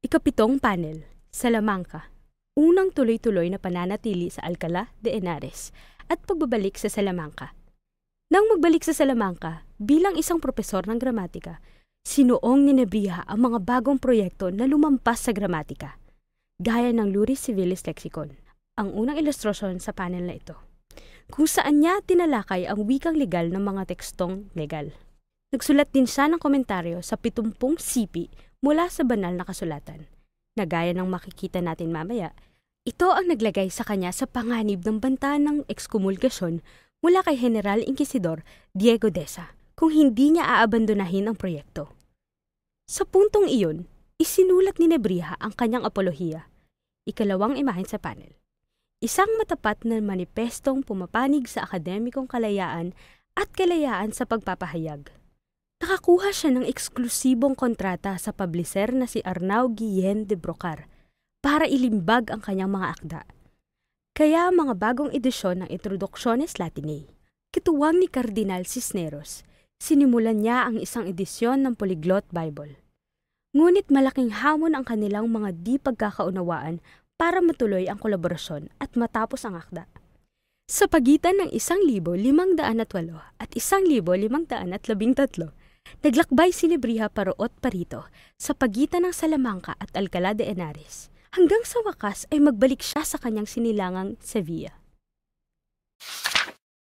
Ikapitong panel, Salamanca. Unang tuloy-tuloy na pananatili sa Alcalá de Henares at pagbabalik sa Salamanca. Nang magbalik sa Salamanca, bilang isang propesor ng gramatika, sinuong ni Nebrija ang mga bagong proyekto na lumampas sa gramatika, gaya ng Luris Civilis Lexicon, ang unang ilustrasyon sa panel na ito, kung saan niya tinalakay ang wikang legal ng mga tekstong legal. Nagsulat din siya ng komentaryo sa 70 sipi mula sa banal na kasulatan, na gaya ng makikita natin mamaya. Ito ang naglagay sa kanya sa panganib ng banta ng ekskomulgasyon mula kay General Inquisidor Diego Deza kung hindi niya aabandonahin ang proyekto. Sa puntong iyon, isinulat ni Nebrija ang kanyang apolohiya, ikalawang imahen sa panel. Isang matapat na manipestong pumapanig sa akademikong kalayaan at kalayaan sa pagpapahayag. Nakakuha siya ng eksklusibong kontrata sa publisher na si Arnau Guillén de Brocar para ilimbag ang kanyang mga akda. Kaya mga bagong edisyon ng Introductiones Latinae, kituwang ni Kardinal Cisneros, sinimulan niya ang isang edisyon ng Polyglot Bible. Ngunit malaking hamon ang kanilang mga di pagkakaunawaan para matuloy ang kolaborasyon at matapos ang akda. Sa pagitan ng 1,508 at 1,513, naglakbay si Nebrija paroot parito sa pagitan ng Salamanca at Alcalá de Henares, hanggang sa wakas ay magbalik siya sa kanyang sinilangang Sevilla.